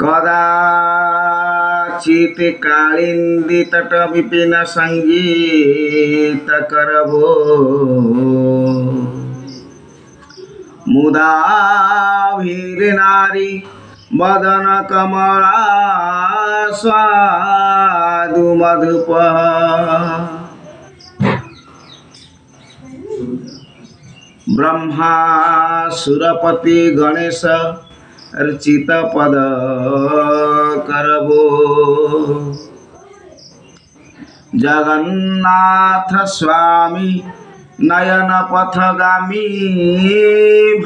कदाचित् कालिंदी तट विपिन संगीत करबो मुदा भीर नारी मदन कमला स्वादु मधुप ब्रह्मा सुरपति गणेश अर्चित पद करबो जगन्नाथ स्वामी नयन पथगामी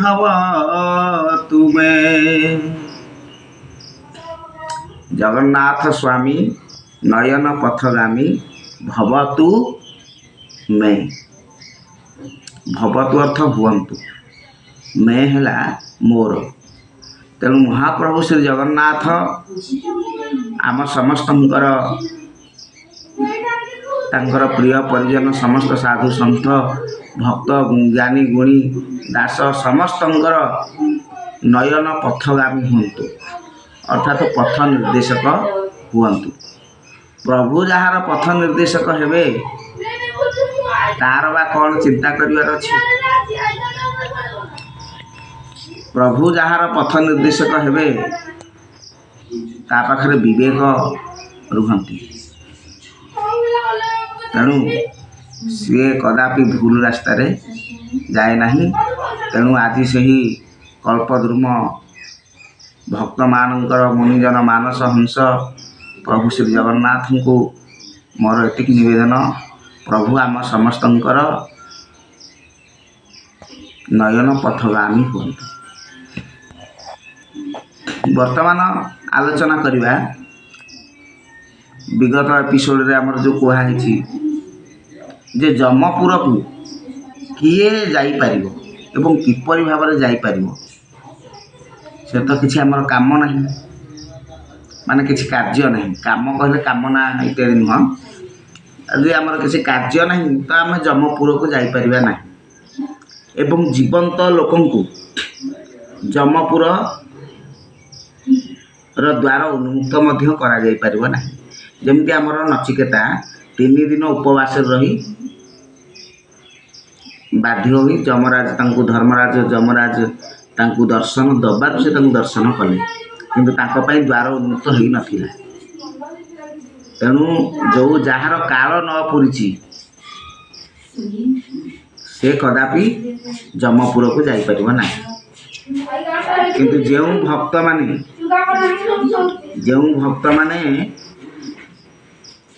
भव तुम्हें जगन्नाथ स्वामी नयन पथगामी भवतु मैं भवतु अर्थ हुअन्तु मैं हेला मोर तेणु महाप्रभु श्री जगन्नाथ आम समस्तंकर तांकर प्रिय परिजन समस्त साधु संत भक्त ज्ञानी गुणी दास समस्तंकर नयन पथगामी हुअन्तु अर्थात पथ निर्देशक हुअन्तु प्रभु जार पथ निर्देशक हेबे तार बा कौन चिंता करिवार अछि प्रभु जार पथ निर्देशक हेबे ता पाखरे विवेक रुहंती तेणु सी कदापि भूल रास्ता रे जाए नहीं तेणु आज से ही कल्पद्रुम भक्त मानकर मुनिजन मानस हंस प्रभु श्री जगन्नाथ को मोर एतिक निवेदन प्रभु आम समस्तंकर नयन पथगामी हुअन्तु वर्तमान आलोचना करिबा विगत एपिसोड रे हमर जो कोहा हिची जे जमपुर को किए जाई परिबो एवं किपरि भाबरे जाई परिबो से तो किछि हमर काम नहीं माने किछि कार्य नहीं काम कहले कामना इत्यादि नुह यदि हमर किछि कार्य नहीं तो आम जमपुर को जाई परिबा नहीं एवं जीवंत लोकन को जमपुर द्वार उन्मुक्त मध्य करा जाई परिबो नहीं जमती आमर नचिकेता 3 दिन उपवास रही बाध्य होई जमराज तांकु धर्मराज जमराज तांकु दर्शन दबार से तांकु दर्शन कले किंतु तांको पई द्वार उन्मुक्त होई नथिला तेणु जो जहार काल न पुरिछि से कदापि जमपुर को जाई परिबो ना किंतु जेउ भक्त माने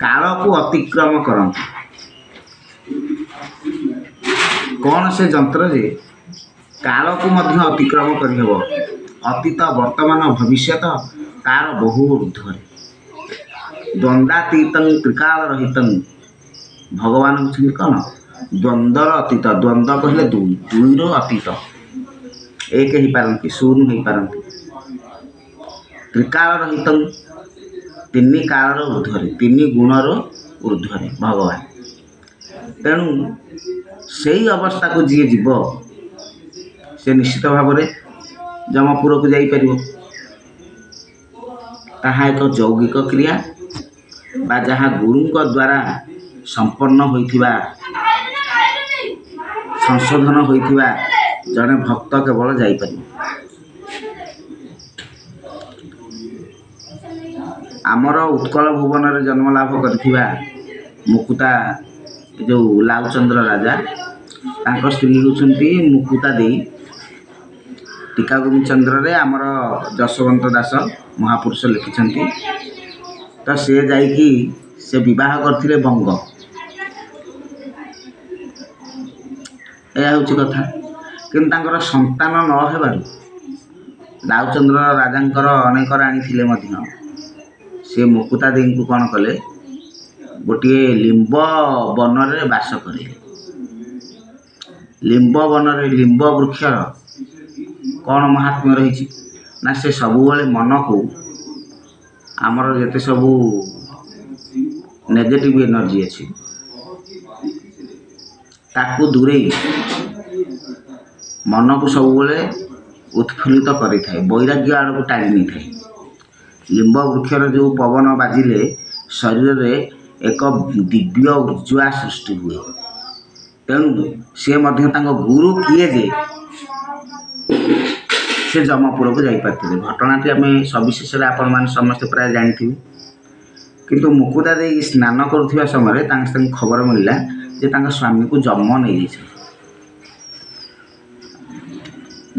काल को अतिक्रम करते कौन से जंत्र जे काल को मध्य अतिक्रम करहब अतीत वर्तमान भविष्य तार बहु ऊर्ध्व द्वंद्वातीतं त्रिकाल रहितं भगवान होती कौन द्वंद्वर अतीत द्वंद्व कहले दुई अतीत एक ही पारंती शून्य ही पारंती त्रिकाल रहितं 3 कालर ऊर्ध्व 3 गुणर ऊर्ध्व भगवान तेणु से अवस्था को जी जीव से निश्चित भाव में जमपुर को जाई परिबो ताहा एक यौगिक क्रिया बा जहाँ गुरु द्वारा संपन्न होइथिबा संशोधन होइथिबा जने भक्त केवल जाई परिबो आमर उत्कल भुवन में जन्म लाभ करथिबा मुकुता जो लालचंद्र राजा तांको स्त्री होउछंती मुकुता देई टीका गोविंद चंद्र रे आमर जशवंत दास महापुरुष लिखिछंती तो से जाइकी से विवाह करथिले बंग एया होउची कथा किंतु तांकर संतान न हेबारु लालचंद्र राजांकर अनेक राणी थिले मध्य से मुकुता देवी को कौन कले गोटे लिंब वन रे बास करे लिंब वन रे लिंब वृक्षर कौन महात्म्य रही ना से सबु मन को आमर जिते सबू नेगेटिव एनर्जी अच्छी ताकू दूरे मन को सब उत्फुल्लित करें वैराग्य आड़ को टाणी नहीं थाए लिंब वृक्षर जो पवन बाजिले शरीर में एक दिव्य ऊर्जा सृष्टि हुए। तेणु सी गुरु किए जे से जमपुर को जाते घटनाटी आम सविशेष आपण मैंने समस्ते प्राय जानी। किंतु मुकुता दे स्नान करुवा समय खबर मिलला जे स्वामी को जम नहीं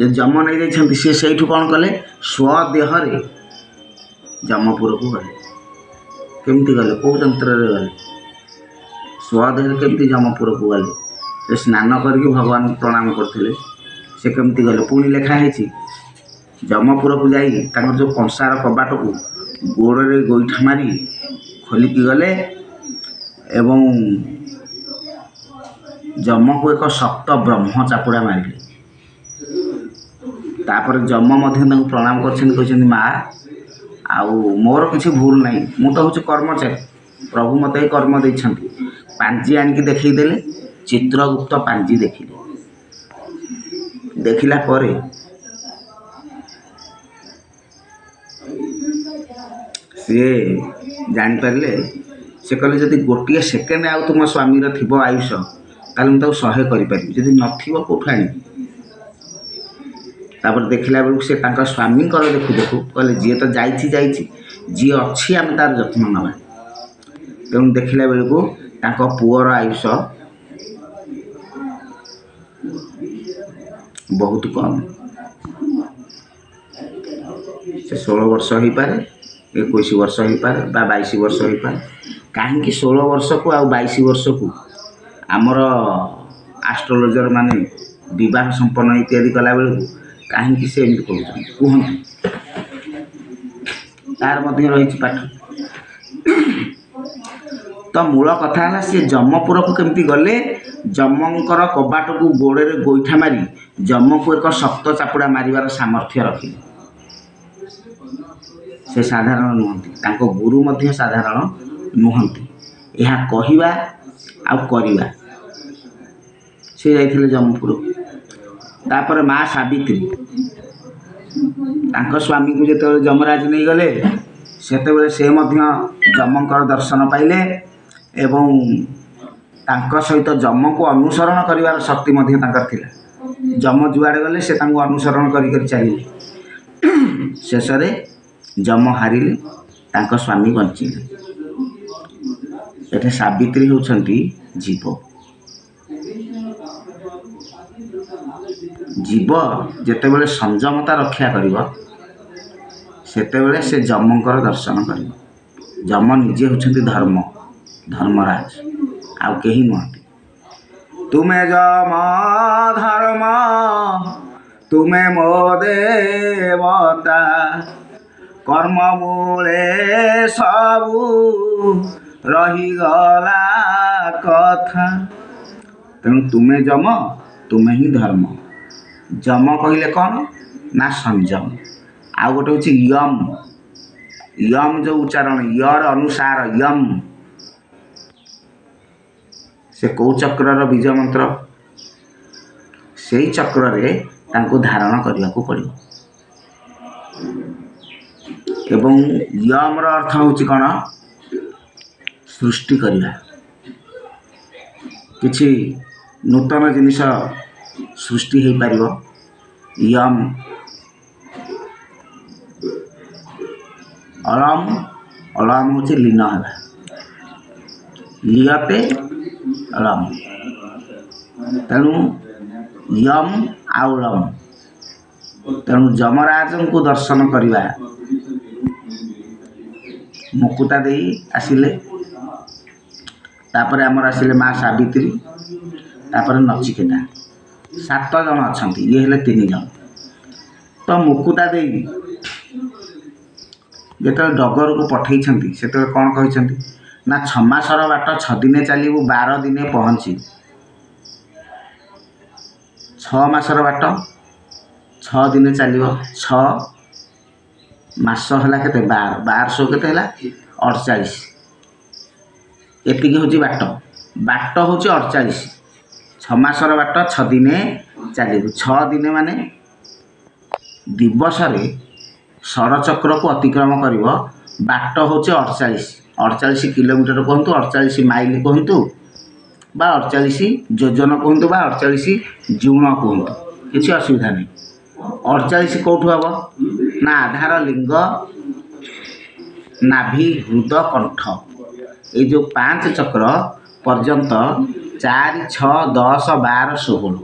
जम नहीं सी से कौन कले स्वदेह जमपुर को गले केमती गले कौ तंत्र गले स्वदेह केमती जमपुर को गले स्नान करके भगवान प्रणाम करते से केमती गले पुणी लिखाई जमपुर को जाई जो कंसार कबाट को गोड़े गोईठा मारी खोलिकी गले एवं जम को एक शक्त ब्रह्म चापुड़ा मारिले। तापर जम प्रणाम कर माँ आउ मोर किसी भूल नहीं मु तो हूँ कर्मचारी प्रभु मत कर्म देइछंती पांजी आनिकी देखईदेले चित्रगुप्त पांजी देखिला परे सी जापारे से कहले जदि गोटे सेकेंड आउ तुम स्वामीर थी आयुष ताल मुझे सहाय करी जदि नथिबो कोठु आनी तापर देखला बेलू से स्वामी देखू देखू कहले जी तो जाइए जी अच्छी आम तार जत्न नवा तेणु देखला बेलू पुअर आयुष बहुत कम से 16 वर्ष हो पारे 21 वर्ष हो पारे 22 वर्ष हो पारे कहीं 16 वर्ष को आ 22 वर्ष को आमर एस्ट्रोलोजर माने विवाह संपन्न इत्यादि कला बेलू कहीं से एमती कहते तार मध्य रही पाठ। तो मूल कथा है सी जमपुर को केमती गले जमंकर कबाट को गोड़े गोईठा मारी जम को एक शक्त चापुड़ा मारिबार सामर्थ्य रखिले। से साधारण नुहंती गुरु मध्य साधारण नुहंती यह कहिबा आ करिबा से जाइथिले जमपुर। तापर माँ सावित्री स्वामी को जो जमराज नहीं गले सेतेबेले से जमंकर दर्शन पाइले एवं तांको सहित जम को अनुसरण करिवार शक्ति मध्य तांकर थिला। जम जुआड़े गले से तांको अनुसरण करी चलिए शेष जम हारिले तांको स्वामी बंचिले। एठे सावित्री होउछंती जीव जीव जेतेबेले संयमता रक्षा करिवो सेतेबेले से जमंकर दर्शन करिवो। जम निजे होउछंती धर्म धर्मराज आउ केही नुहंती। तुमे जम धर्म तुमे मो देवता कर्म मूले सबू रहीगला कथा। तेणु तुमे जम तुमे ही धर्म। जम कहले कौन ना संयम आ गोटे हूँ यम यम जो उच्चारण यर अनुसार यम से कौ चक्र बीज मंत्र से चक्र रे तांको धारण करने को पड़ो। एवं यम र अर्थ हूँ कौन सृष्टि करवा किछि नूतन जिनिस सृष्टि हो पार। यम अलम अलम हूँ लीन है लियते अलम तेणु यम आउलम तेणु जमराज को दर्शन करवा मुकुता दे आसिले तापर आमर आसिले माँ सावित्री तापर नचिकेता 7 जन अच्छा ये हेले 3 जन। तो मुकुता दे जो डगर को पठई से कौन कहते ना 6 मासर बाट 6 दिने चलू 12 दिने पहुँची 6 मासर बाट 6 दिने चलो 6 मास है के 12 के 48 एतिकी हूँ बाट बाट हूँ 48 6 मासर बाट 6 दिने चलू 6 दिने माने दिवस षड़चक्र को अतिक्रम कर बाट हूँ 48 किलोमीटर कहतु 48 माइल कहतु बा 48 योजन कहतु बा 48 जूण कहतु किसी असुविधा नहीं। 48 कौटू हम ना आधार लिंग नाभि हृद कंठ ये जो 5 चक्र पर्यंत 4 6 10 12 16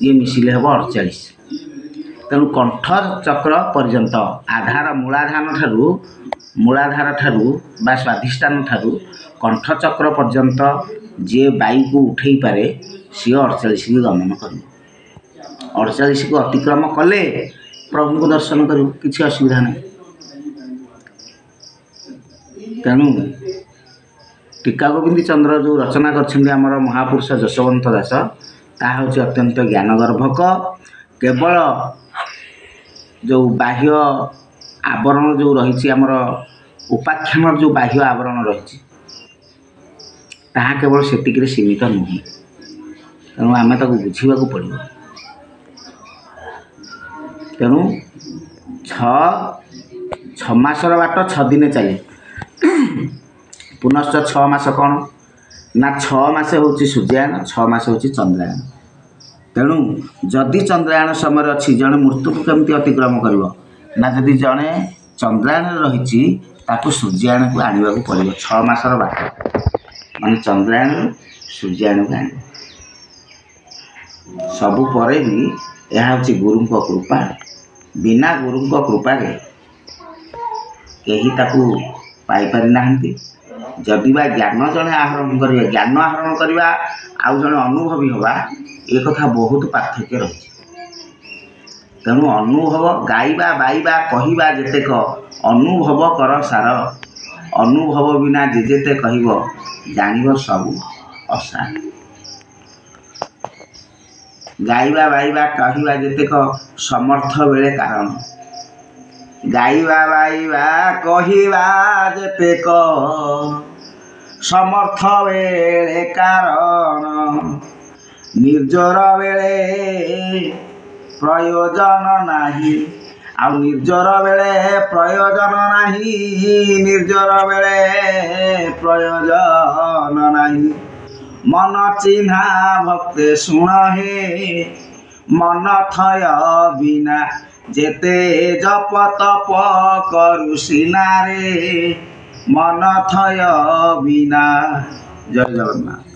ये मिसिले हम 48। तेणु कंठ चक्र पर्यंत आधार मूलाधार ठारू बा स्वाधिष्ठान ठारू कंठ चक्र पर्यंत जे वायु को उठे पारे सी 48 की गमन कर 48 को अतिक्रम कले प्रभु को दर्शन कर किसी असुविधा नहीं। तेणु टीका गोविंद चंद्र जो रचना कर महापुरुष जशवंत दास ता हूँ अत्यंत ज्ञानगर्भक। केवल जो बाह्य आवरण जो रही आमर उपाख्यान जो बाह्य आवरण रही ताहा केवल सेतिक सीमित नुहे। तेणु आम बुझा पड़ो। तेणु 6 मासर बाट 6 दिन चले पुनश्च 6 मास कौन ना 6 मास हूँ सूर्यायन 6 मास हूँ चंद्रायन। तेणु जदि चंद्रायन समय अच्छी जड़े मृत्यु को केमती अतिक्रम कर ना जदि जड़े चंद्रायन रही सूर्यायन को आने को पड़ो 6 मासर बाट माने चंद्रायन सूर्यायन को आने सबु परे भी यह हूँ गुरु कृपा। बिना गुरु कृपा कहीं पाइपारि ना। जदि बा ज्ञान जड़े आहरण करिया ज्ञान आहरण करवा आउ जड़े अनुभवी हवा ये कथा बहुत पार्थक्य रही। तेणु अनुभव गाइबा बाइबा कहवा जेतेक अनुभव कर सार अनुभव बिना जेते कहब जानिब सबु असार। गाइबा बाइबा कहवा जेतेक समर्थ बेले कारण गाइबा बाइबा कहवा जेतेक समर्थ बेले कारण निर्जर बेले प्रयोजन नाही आ निर्जर बेले प्रयोजन नाही निर्जर बेले प्रयोजन नाही। मन चिन्हा भक्ते सुण हे मन थय बिना जेते जप तप करु सिना रे मन थय बिना। जय जगन्नाथ।